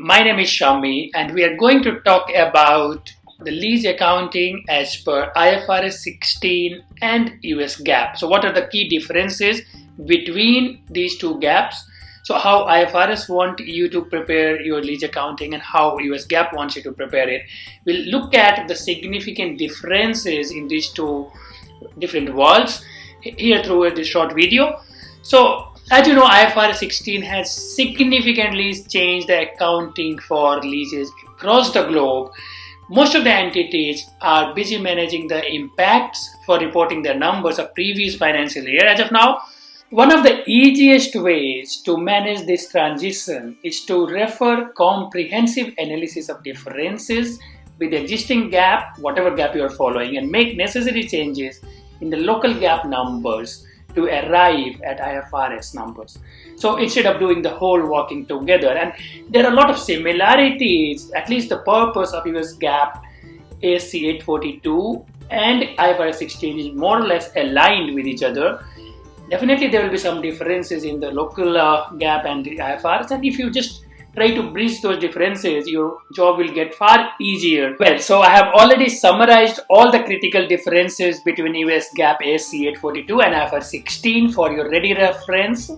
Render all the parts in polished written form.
My name is Shammi and we are going to talk about the lease accounting as per IFRS 16 and US GAAP. So what are the key differences between these two GAAPs? So how IFRS want you to prepare your lease accounting and how US GAAP wants you to prepare it. We'll look at the significant differences in these two different worlds here through this short video. So as you know, IFRS 16 has significantly changed the accounting for leases across the globe. Most of the entities are busy managing the impacts for reporting their numbers of previous financial year as of now. One of the easiest ways to manage this transition is to refer comprehensive analysis of differences with the existing GAAP, whatever GAAP you are following, and make necessary changes in the local GAAP numbers to arrive at IFRS numbers. So instead of doing the whole working together, and there are a lot of similarities, at least the purpose of US GAAP ASC 842 and IFRS 16 is more or less aligned with each other. Definitely there will be some differences in the local GAAP and the IFRS, and if you just try to bridge those differences, your job will get far easier. Well, so I have already summarized all the critical differences between US GAAP ASC 842 and IFRS 16 for your ready reference.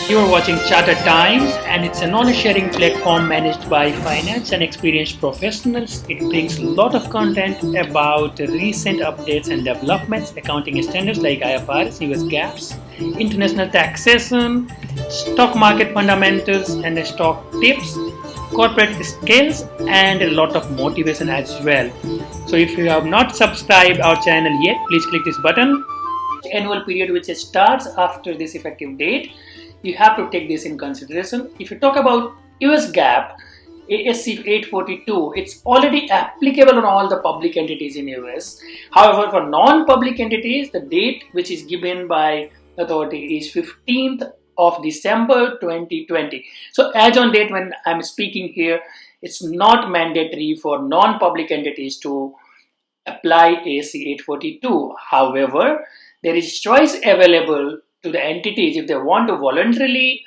You are watching Chartered Times, and it's a knowledge sharing platform managed by finance and experienced professionals. It brings a lot of content about recent updates and developments, accounting standards like IFRS, US GAAPs, international taxation, stock market fundamentals and stock tips, corporate skills, and a lot of motivation as well. So if you have not subscribed our channel yet, please click this button. The annual period which starts after this effective date, you have to take this in consideration. If you talk about US GAAP ASC 842, it's already applicable on all the public entities in US. However, for non-public entities, the date which is given by authority is 15th of December 2020. So as on date when I'm speaking here, it's not mandatory for non-public entities to apply ASC 842. However, there is choice available to the entities if they want to voluntarily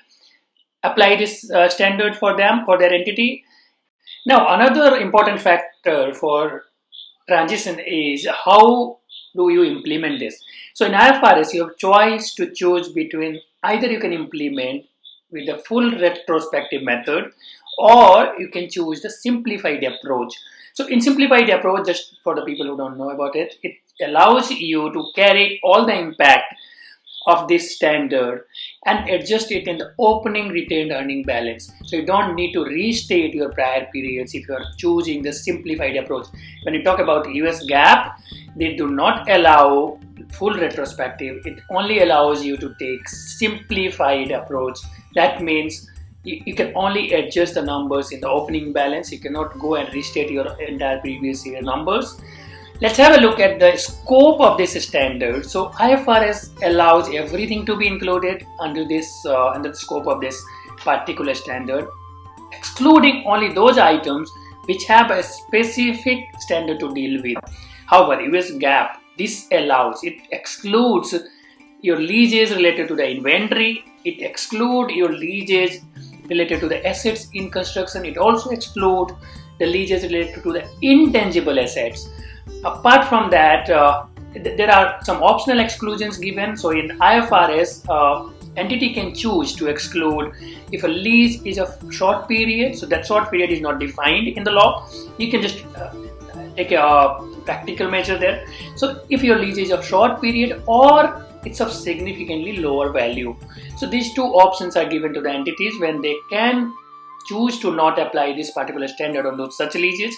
apply this standard for them, for their entity. Now, another important factor for transition is how do you implement this? So in IFRS, you have choice to choose between either you can implement with the full retrospective method or you can choose the simplified approach. So in simplified approach, just for the people who don't know about it, it allows you to carry all the impact of this standard and adjust it in the opening retained earning balance. So you don't need to restate your prior periods if you are choosing the simplified approach. When you talk about US GAAP, they do not allow full retrospective. It only allows you to take simplified approach. That means you can only adjust the numbers in the opening balance. You cannot go and restate your entire previous year numbers. Let's have a look at the scope of this standard. So IFRS allows everything to be included under the scope of this particular standard, excluding only those items which have a specific standard to deal with. However, US GAAP, this allows, it excludes your leases related to the inventory, it excludes your leases related to the assets in construction, it also excludes the leases related to the intangible assets. Apart from that, there are some optional exclusions given. So in IFRS, entity can choose to exclude if a lease is a short period, so that short period is not defined in the law. You can just take a practical measure there. So if your lease is of short period or it's of significantly lower value. So these two options are given to the entities when they can choose to not apply this particular standard on those such leases.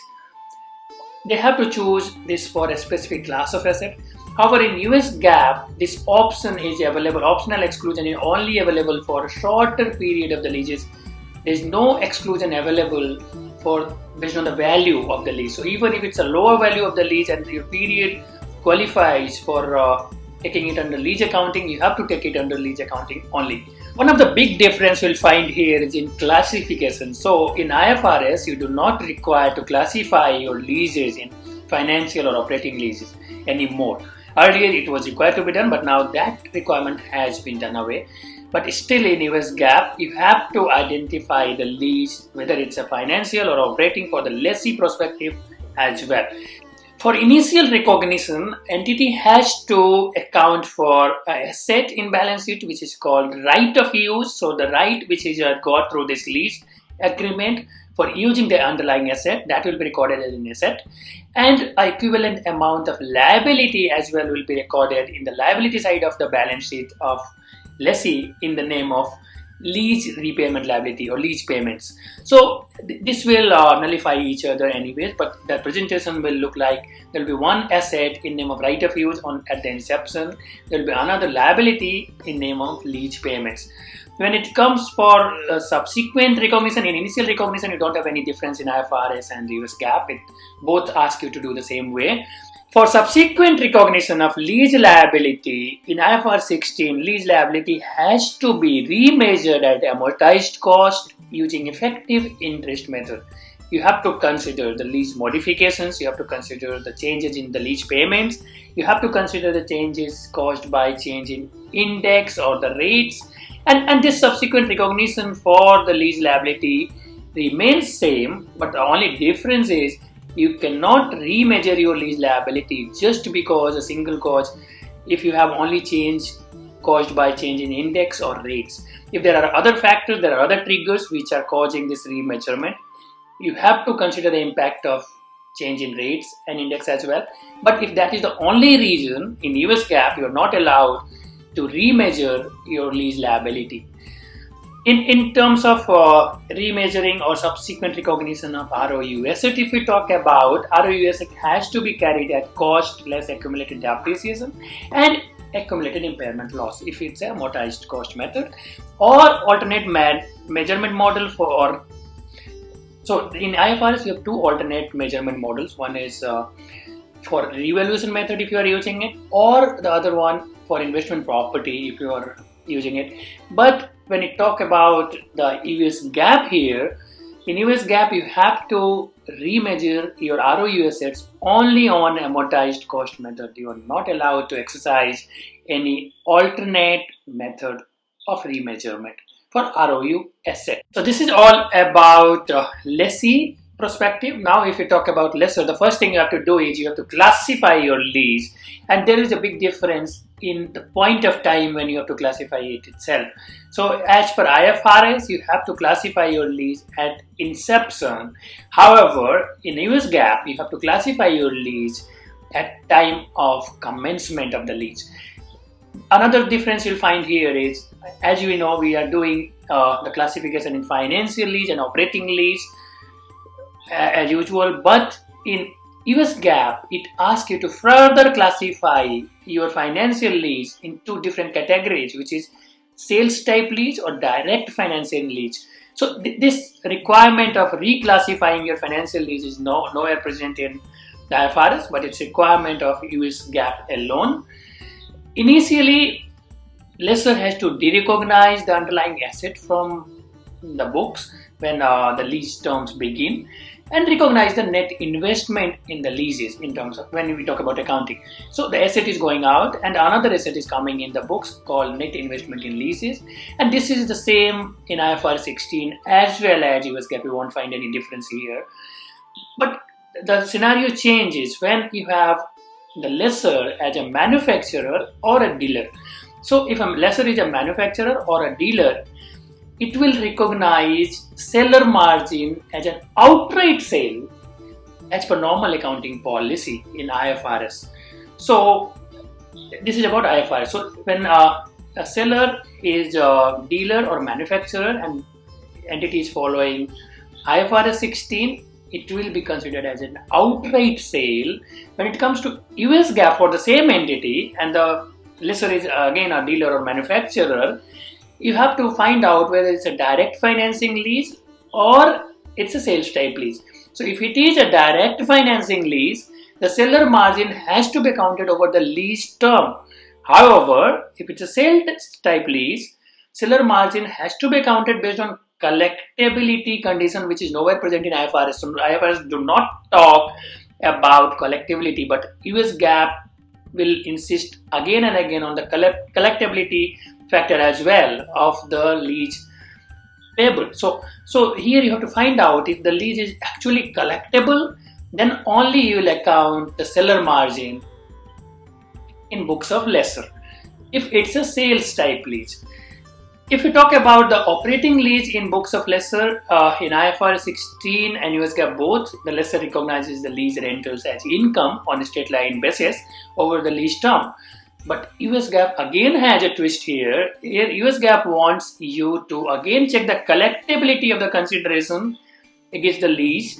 They have to choose this for a specific class of asset. However, in US GAAP, this option is available. Optional exclusion is only available for a shorter period of the leases. There is no exclusion available for based on the value of the lease. So even if it's a lower value of the lease and your period qualifies for taking it under lease accounting, you have to take it under lease accounting only. One of the big difference you'll find here is in classification. So in IFRS, you do not require to classify your leases in financial or operating leases anymore. Earlier it was required to be done, but now that requirement has been done away. But still in US GAAP, you have to identify the lease, whether it's a financial or operating, for the lessee perspective as well. For initial recognition, entity has to account for an asset in balance sheet which is called right of use. So the right which is got through this lease agreement for using the underlying asset, that will be recorded as an asset, and an equivalent amount of liability as well will be recorded in the liability side of the balance sheet of lessee in the name of lease repayment liability or lease payments. So this will nullify each other anyways, but the presentation will look like there will be one asset in name of right of use at the inception, there will be another liability in name of lease payments. When it comes for subsequent recognition, in initial recognition you don't have any difference in IFRS and US GAAP, it both ask you to do the same way. For subsequent recognition of lease liability, in IFRS 16, lease liability has to be remeasured at amortized cost using effective interest method. You have to consider the lease modifications, you have to consider the changes in the lease payments, you have to consider the changes caused by change in index or the rates, and this subsequent recognition for the lease liability remains same, but the only difference is you cannot remeasure your lease liability just because a single cause if you have only change caused by change in index or rates. If there are other factors, there are other triggers which are causing this remeasurement, you have to consider the impact of change in rates and index as well. But if that is the only reason, in US GAAP you are not allowed to remeasure your lease liability. In terms of remeasuring or subsequent recognition of ROU asset, if we talk about ROU asset, has to be carried at cost less accumulated depreciation and accumulated impairment loss if it's a amortized cost method, or alternate measurement model for. So in IFRS you have two alternate measurement models. One is for revaluation method if you are using it, or the other one for investment property if you are using it. But when you talk about the US GAAP here, in US GAAP you have to remeasure your ROU assets only on amortized cost method. You are not allowed to exercise any alternate method of remeasurement for ROU asset. So this is all about lessee perspective. Now if you talk about lessor, the first thing you have to do is you have to classify your lease, and there is a big difference in the point of time when you have to classify it itself. So as per IFRS, you have to classify your lease at inception. However, in US GAAP, you have to classify your lease at time of commencement of the lease. Another difference you'll find here is, as you know, we are doing the classification in financial lease and operating lease as usual, but in US GAAP, it asks you to further classify your financial lease in two different categories, which is sales type lease or direct financing lease. So this requirement of reclassifying your financial lease is nowhere present in the IFRS, but it's requirement of US GAAP alone. Initially, lessor has to derecognize the underlying asset from the books when the lease terms begin, and recognize the net investment in the leases in terms of when we talk about accounting. So the asset is going out and another asset is coming in the books called net investment in leases, and this is the same in IFRS 16 as well as US GAAP. You won't find any difference here. But the scenario changes when you have the lessor as a manufacturer or a dealer. So if a lessor is a manufacturer or a dealer, it will recognize seller margin as an outright sale as per normal accounting policy in IFRS. So this is about IFRS. So when a seller is a dealer or manufacturer and entity is following IFRS 16, it will be considered as an outright sale. When it comes to US GAAP for the same entity and the lessor is again a dealer or manufacturer, you have to find out whether it's a direct financing lease or it's a sales type lease. So if it is a direct financing lease, the seller margin has to be counted over the lease term. However, if it's a sales type lease, seller margin has to be counted based on collectability condition, which is nowhere present in IFRS. So IFRS do not talk about collectability, but US GAAP will insist again and again on the collectability factor as well of the lease payable. So here you have to find out if the lease is actually collectible, then only you will account the seller margin in books of lessor if it's a sales type lease. If you talk about the operating lease in books of lessor, in IFRS 16 and US GAAP both, the lessor recognizes the lease rentals as income on a straight line basis over the lease term. But US GAAP again has a twist here. Here US GAAP wants you to again check the collectibility of the consideration against the lease.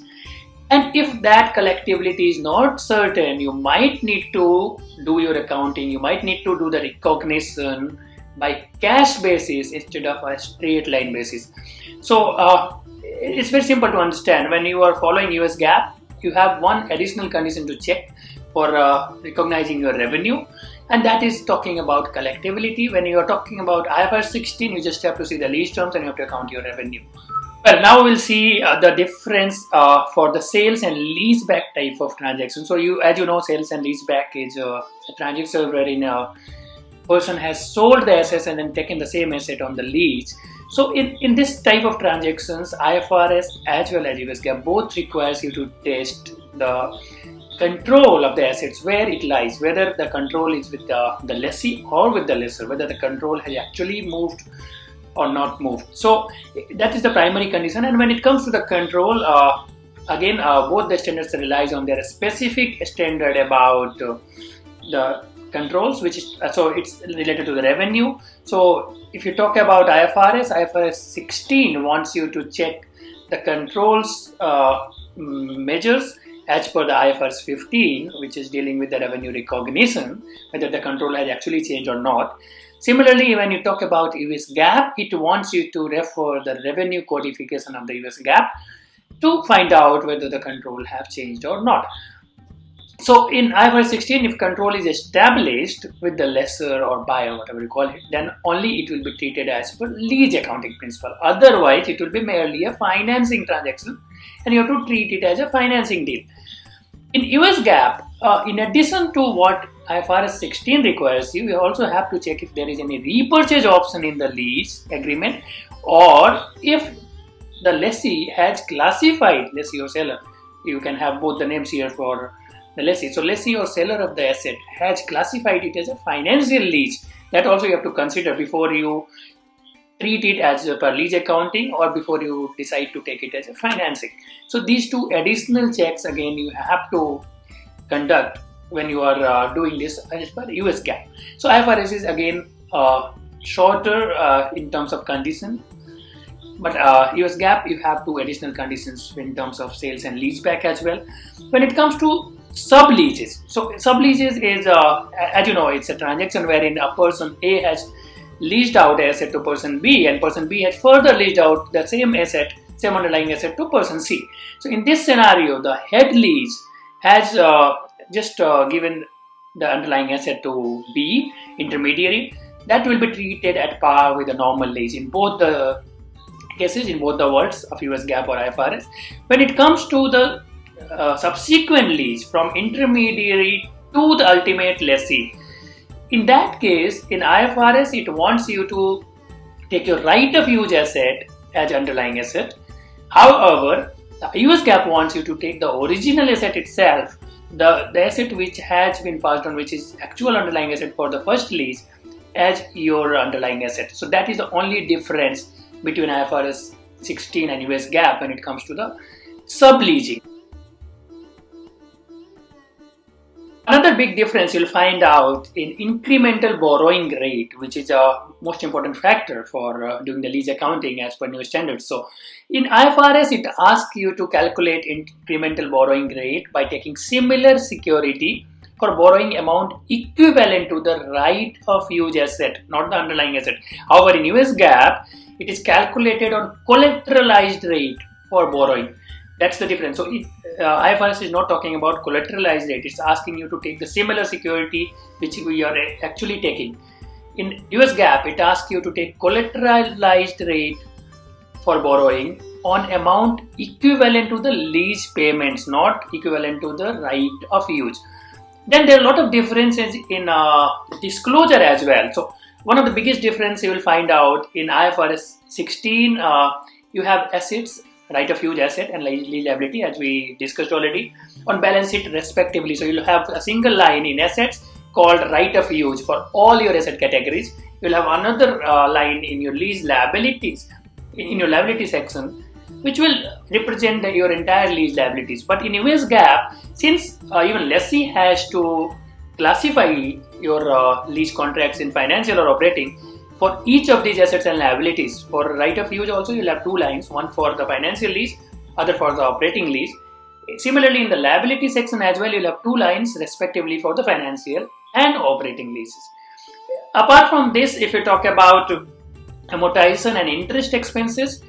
And if that collectibility is not certain, you might need to do your accounting, you might need to do the recognition by cash basis instead of a straight line basis. So it's very simple to understand. When you are following US GAAP, you have one additional condition to check for recognizing your revenue, and that is talking about collectibility. When you are talking about IFRS 16, you just have to see the lease terms and you have to account your revenue. Well, now we'll see the difference for the sales and leaseback type of transaction. So as you know, sales and leaseback is a transaction wherein a person has sold the assets and then taken the same asset on the lease. So in this type of transactions, IFRS as well as US GAAP both requires you to test the control of the assets, where it lies, whether the control is with the lessee or with the lessor, whether the control has actually moved or not moved. So that is the primary condition. And when it comes to the control, again both the standards relies on their specific standard about the controls, which is so it's related to the revenue. So if you talk about IFRS 16 wants you to check the controls measures as per the IFRS 15, which is dealing with the revenue recognition, whether the control has actually changed or not. Similarly, when you talk about US GAAP, it wants you to refer the revenue codification of the US GAAP to find out whether the control have changed or not. So in IFRS 16, if control is established with the lessor or buyer, whatever you call it, then only it will be treated as per lease accounting principle. Otherwise, it will be merely a financing transaction and you have to treat it as a financing deal. In US GAAP, in addition to what IFRS 16 requires you also have to check if there is any repurchase option in the lease agreement, or if the lessee has classified, lessee or seller, you can have both the names here for the lessee. So lessee or seller of the asset has classified it as a financial lease. That also you have to consider before you treat it as per lease accounting or before you decide to take it as a financing. So these two additional checks again you have to conduct when you are doing this as per US GAAP. So IFRS is again shorter in terms of condition, but US GAAP you have two additional conditions in terms of sales and leaseback as well. When it comes to subleases, so subleases is as you know, it's a transaction wherein a person A has leased out asset to person B and person B has further leased out the same asset, same underlying asset to person C. So in this scenario, the head lease has just given the underlying asset to B, intermediary, that will be treated at par with the normal lease in both the cases, in both the worlds of US GAAP or IFRS. When it comes to the subsequent lease from intermediary to the ultimate lessee, in that case, in IFRS, it wants you to take your right of use asset as underlying asset. However, the US GAAP wants you to take the original asset itself, the asset which has been passed on, which is actual underlying asset for the first lease, as your underlying asset. So that is the only difference between IFRS 16 and US GAAP when it comes to the subleasing. Another big difference you'll find out in incremental borrowing rate, which is a most important factor for doing the lease accounting as per new standards. So in IFRS, it asks you to calculate incremental borrowing rate by taking similar security for borrowing amount equivalent to the right of use asset, not the underlying asset. However, in US GAAP, it is calculated on collateralized rate for borrowing. That's the difference. So IFRS is not talking about collateralized rate. It's asking you to take the similar security which we are actually taking. In US GAAP, it asks you to take collateralized rate for borrowing on amount equivalent to the lease payments, not equivalent to the right of use. Then there are a lot of differences in disclosure as well. So one of the biggest difference you will find out in IFRS 16, you have assets, right of use asset and lease liability, as we discussed already, on balance sheet respectively. So you'll have a single line in assets called right of use for all your asset categories. You'll have another line in your lease liabilities, in your liability section, which will represent your entire lease liabilities. But in US GAAP, since even lessee has to classify your lease contracts in financial or operating, for each of these assets and liabilities, for right of use also you'll have two lines, one for the financial lease, other for the operating lease. Similarly, in the liability section as well, you'll have two lines respectively for the financial and operating leases. Apart from this, if you talk about amortization and interest expenses,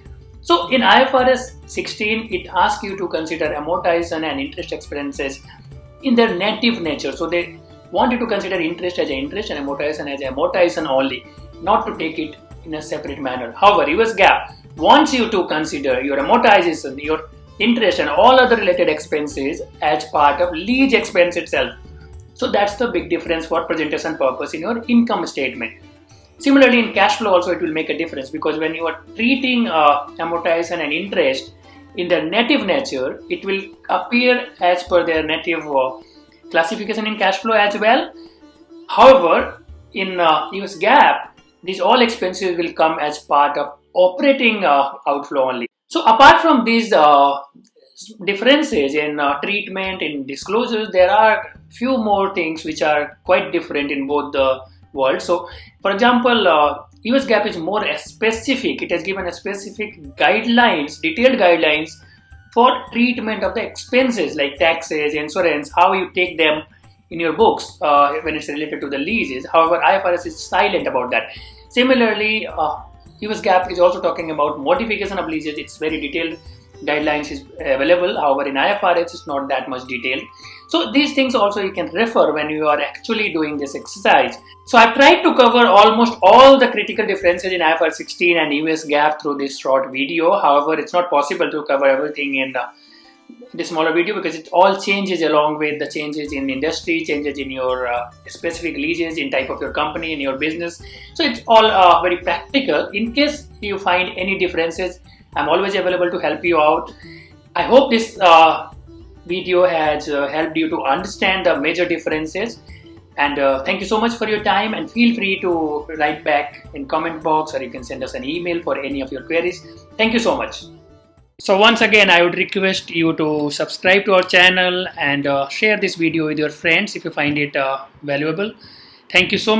so in IFRS 16, it asks you to consider amortization and interest expenses in their native nature. So they want you to consider interest as interest and amortization as amortization only, not to take it in a separate manner. However, US GAAP wants you to consider your amortization, your interest and all other related expenses as part of lease expense itself. So that's the big difference for presentation purpose in your income statement. Similarly, in cash flow also it will make a difference, because when you are treating amortization and interest in their native nature, it will appear as per their native classification in cash flow as well. However, in US GAAP, these all expenses will come as part of operating outflow only. So apart from these differences in treatment, in disclosures, there are few more things which are quite different in both the world. So, for example, US GAAP is more specific. It has given a specific guidelines, detailed guidelines for treatment of the expenses like taxes, insurance, how you take them in your books when it's related to the leases. However, IFRS is silent about that. Similarly, US GAAP is also talking about modification of leases. It's very detailed guidelines is available. However, in IFRS, it's not that much detailed. So these things also you can refer when you are actually doing this exercise. So I've tried to cover almost all the critical differences in IFRS 16 and US GAAP through this short video. However, it's not possible to cover everything in this smaller video, because it all changes along with the changes in industry, changes in your specific leases, in type of your company, in your business. So it's all very practical. In case you find any differences, I'm always available to help you out. I hope this video has helped you to understand the major differences. And thank you so much for your time, and feel free to write back in comment box, or you can send us an email for any of your queries. Thank you so much. So once again, I would request you to subscribe to our channel and share this video with your friends if you find it valuable. Thank you so much.